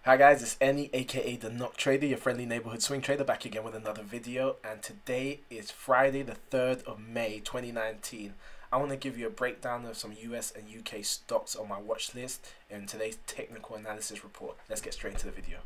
Hi guys, it's Annie aka the Noctrader, your friendly neighborhood swing trader, back again with another video. And today is Friday the 3rd of May 2019. I want to give you a breakdown of some US and UK stocks on my watch list in today's technical analysis report. Let's get straight into the video.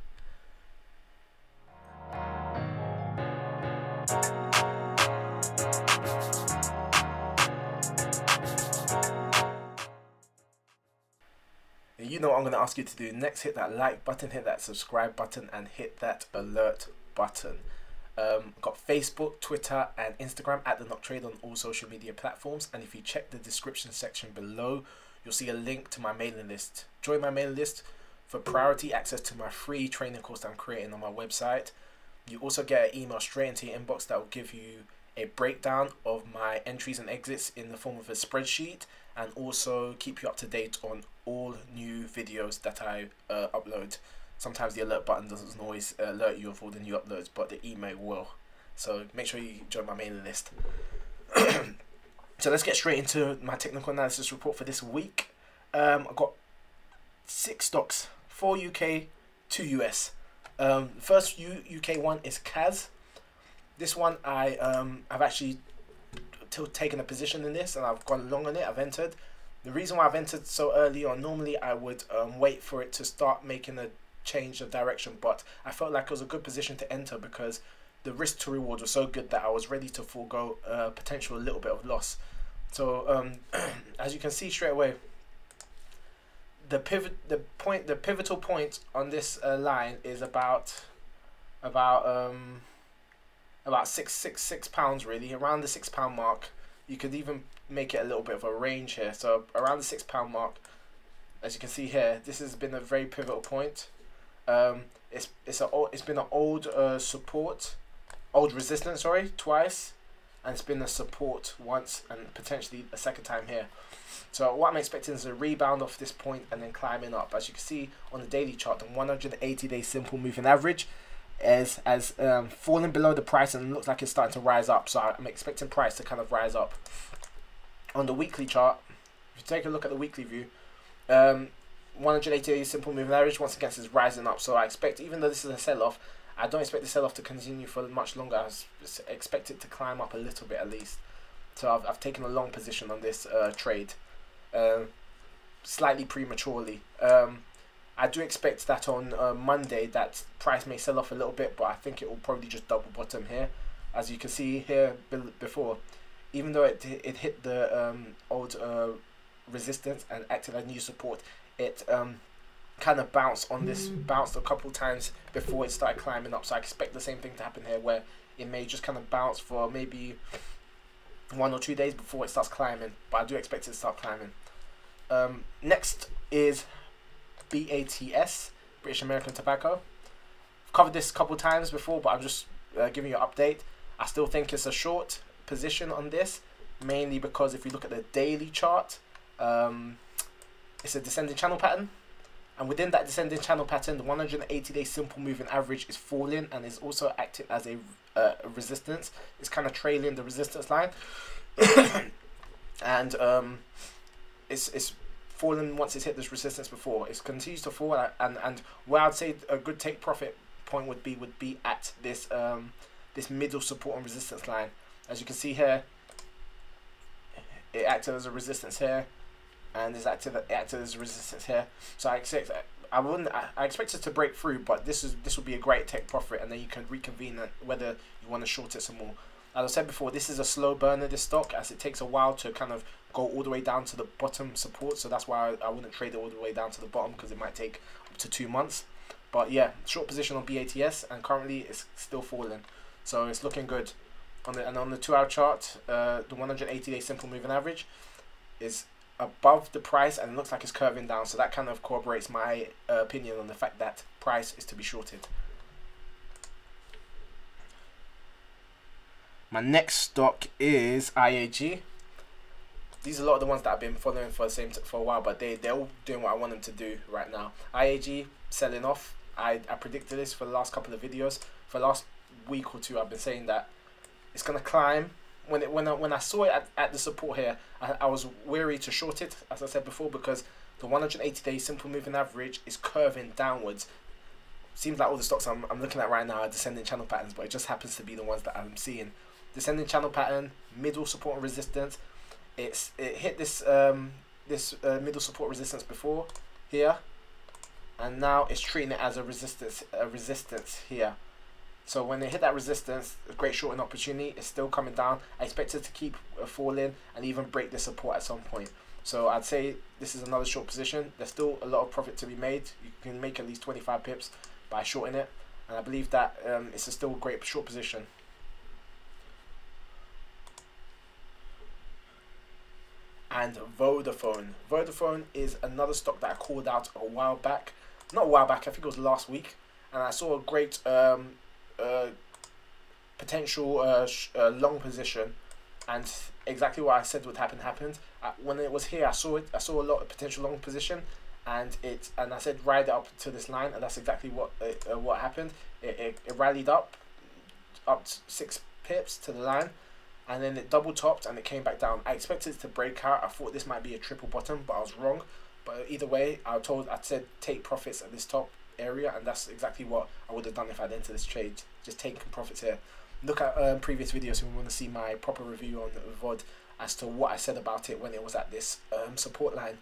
You know what I'm going to ask you to do next. Hit that like button, hit that subscribe button, and hit that alert button. Got Facebook, Twitter, and Instagram at the Noctrader on all social media platforms. And if you check the description section below, you'll see a link to my mailing list. Join my mailing list for priority access to my free training course that I'm creating on my website. You also get an email straight into your inbox that will give you a breakdown of my entries and exits in the form of a spreadsheet, and also keep you up to date on all new videos that I upload. Sometimes the alert button doesn't always alert you of all the new uploads, but the email will. So make sure you join my mailing list. So let's get straight into my technical analysis report for this week. I've got 6 stocks, 4 UK, 2 US. First UK one is KAZ. This one I've actually taken a position in this, and I've gone long on it. I've entered. The reason why I've entered so early on, normally I would wait for it to start making a change of direction, but I felt like it was a good position to enter because the risk to reward was so good that I was ready to forego potential a little bit of loss. So as you can see straight away, the pivotal point on this line is about £6 really, around the £6 mark. You could even make it a little bit of a range here. So around the £6 mark, as you can see here, this has been a very pivotal point. It's been an old support, old resistance, sorry, twice, and it's been a support once and potentially a second time here. So what I'm expecting is a rebound off this point and then climbing up. As you can see on the daily chart, the 180-day simple moving average has fallen below the price and looks like it's starting to rise up. So I'm expecting price to kind of rise up. On the weekly chart, if you take a look at the weekly view, 180-day simple moving average once again is rising up. So I expect, even though this is a sell-off, I don't expect the sell-off to continue for much longer. I expect it to climb up a little bit at least. So I've taken a long position on this trade, slightly prematurely. I do expect that on Monday that price may sell off a little bit, but I think it will probably just double bottom here. As you can see here before, even though it hit the old resistance and acted as new support, it kind of bounced a couple times before it started climbing up. So I expect the same thing to happen here, where it may just kind of bounce for maybe 1 or 2 days before it starts climbing, but I do expect it to start climbing. Next is BATS, British American Tobacco. I've covered this a couple times before, but I'm just giving you an update. I still think it's a short position on this, mainly because if you look at the daily chart, it's a descending channel pattern, and within that descending channel pattern, the 180-day simple moving average is falling and is also acting as a resistance. It's kind of trailing the resistance line, and it's fallen once it's hit this resistance before. It continues to fall, and where I'd say a good take profit point would be at this this middle support and resistance line. As you can see here, it acted as a resistance here, and it acted as a resistance here. So I expect it to break through, but this would be a great take profit, and then you can reconvene whether you want to short it some more. As I said before, this is a slow burner, this stock, as it takes a while to kind of go all the way down to the bottom support. So that's why I wouldn't trade it all the way down to the bottom, because it might take up to 2 months. But yeah, short position on BATS, and currently it's still falling, so it's looking good. On the 2-hour chart, the 180-day simple moving average is above the price and it looks like it's curving down. So that kind of corroborates my opinion on the fact that price is to be shorted. My next stock is IAG. These are a lot of the ones that I've been following for a while, but they're all doing what I want them to do right now. IAG selling off. I predicted this for the last couple of videos. For the last week or two, I've been saying that it's gonna climb. When I saw it at the support here, I was wary to short it, as I said before, because the 180-day simple moving average is curving downwards. seems like all the stocks I'm looking at right now are descending channel patterns, but it just happens to be the ones that I'm seeing. Descending channel pattern, middle support and resistance. It hit this middle support resistance before here, and now it's treating it as a resistance here. So when it hit that resistance, a great shorting opportunity. It's still coming down. I expect it to keep falling and even break the support at some point. So I'd say this is another short position. There's still a lot of profit to be made. You can make at least 25 pips by shorting it, and I believe that it's still a great short position. And Vodafone. Vodafone is another stock that I called out a while back. Not a while back, I think it was last week, and I saw a great potential long position, and exactly what I said would happen happened. When it was here, I saw a lot of potential long position, and I said ride it up to this line, and that's exactly what happened. It rallied up 6 pips to the line, and then it double topped and it came back down. I expected it to break out. I thought this might be a triple bottom, but I was wrong. But either way, I said take profits at this top area, and that's exactly what I would have done if I'd entered this trade. Just taking profits here. Look at previous videos if you want to see my proper review on the VOD as to what I said about it when it was at this support line.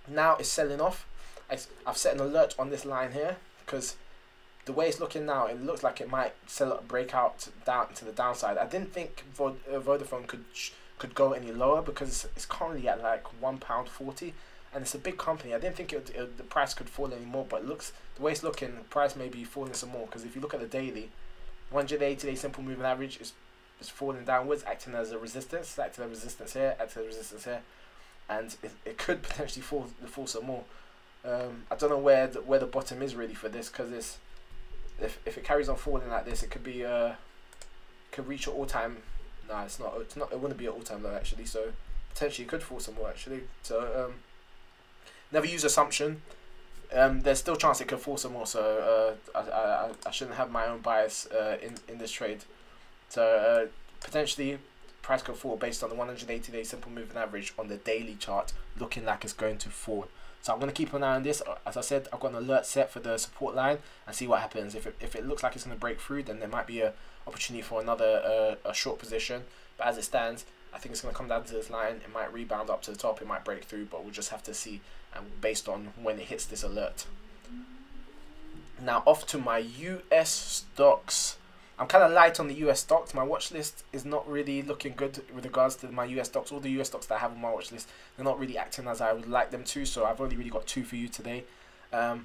Now it's selling off. I've set an alert on this line here because the way it's looking now, it looks like it might break out down to the downside. I didn't think Vodafone could go any lower because it's currently at like £1.40, and it's a big company. I didn't think the price could fall anymore, but the way it's looking, the price may be falling some more, because if you look at the daily, 180-day simple moving average is falling downwards, acting as a resistance, acting as a resistance here, acting as a resistance here, and it could potentially fall some more. I don't know where the bottom is really for this, because if it carries on falling like this, it could be could reach an all-time. No, it's not. It wouldn't be an all-time low actually. So potentially it could fall some more actually. So never use assumption. There's still a chance it could fall some more. So I shouldn't have my own bias in this trade. So potentially price could fall based on the 180-day simple moving average on the daily chart, looking like it's going to fall. So I'm going to keep an eye on this. As I said, I've got an alert set for the support line and see what happens. If it looks like it's going to break through, then there might be a opportunity for another a short position. But as it stands, I think it's going to come down to this line. It might rebound up to the top. It might break through, but we'll just have to see, and based on when it hits this alert. Now off to my US stocks. I'm kind of light on the US stocks. My watch list is not really looking good with regards to my US stocks. All the US stocks that I have on my watch list, they're not really acting as I would like them to. So I've only really got 2 for you today.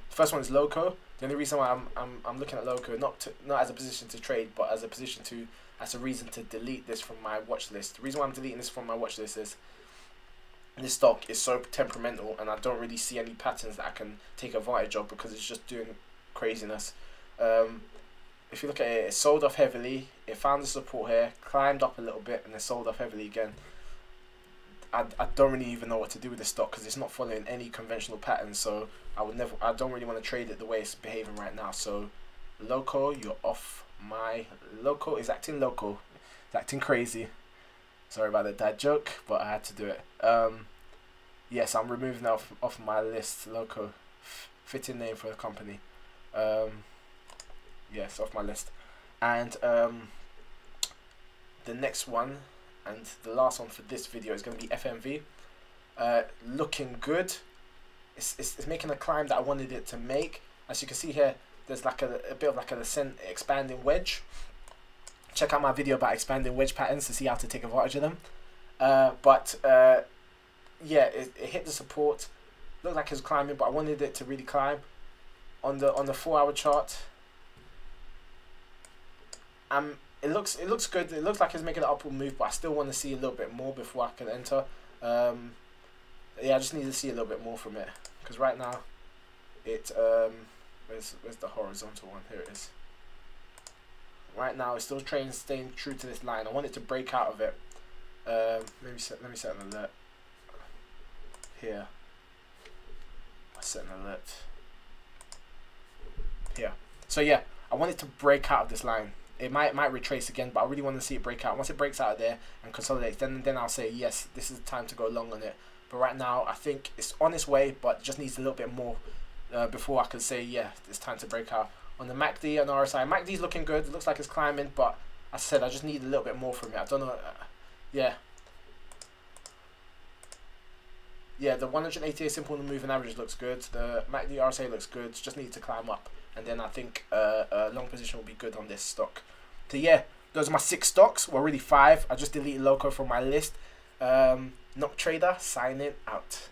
First one is Loco. The only reason why I'm looking at Loco, not as a position to trade, but as a reason to delete this from my watch list. The reason why I'm deleting this from my watch list is this stock is so temperamental, and I don't really see any patterns that I can take advantage of because it's just doing craziness. If you look at it, it sold off heavily. It found the support here, climbed up a little bit, and then sold off heavily again. I don't really even know what to do with this stock because it's not following any conventional patterns. So I don't really want to trade it the way it's behaving right now. So Loco, you're off my. Loco is acting loco. It's acting crazy. Sorry about the dad joke, but I had to do it. Yes, I'm removing that off my list. Loco, fitting name for the company. Yes, off my list. And the next one and the last one for this video is going to be FMV. Looking good. It's making a climb that I wanted it to make. As you can see here, there's like a bit of like an ascent expanding wedge. Check out my video about expanding wedge patterns to see how to take advantage of them. Yeah, it hit the support. Looked like it was climbing, but I wanted it to really climb. On the 4-hour chart, it looks good. It looks like it's making an upward move, but I still want to see a little bit more before I can enter. Yeah, I just need to see a little bit more from it, because right now it where's the horizontal one? Here it is. Right now it's still staying true to this line. I want it to break out of it. Let me set an alert here. I set an alert here. So yeah, I want it to break out of this line. It might retrace again, but I really want to see it break out. Once it breaks out of there and consolidates, then I'll say yes, this is the time to go long on it. But right now, I think it's on its way, but just needs a little bit more before I can say, yeah, it's time to break out. On the MACD and RSI, MACD's looking good. It looks like it's climbing, but as I said, I just need a little bit more from it. I don't know. Yeah. Yeah, the 180 simple moving average looks good. The MACD RSI looks good. Just need to climb up, and then I think a long position will be good on this stock. So yeah, those are my 6 stocks. Well, really 5. I just deleted Loco from my list. Noctrader signing out.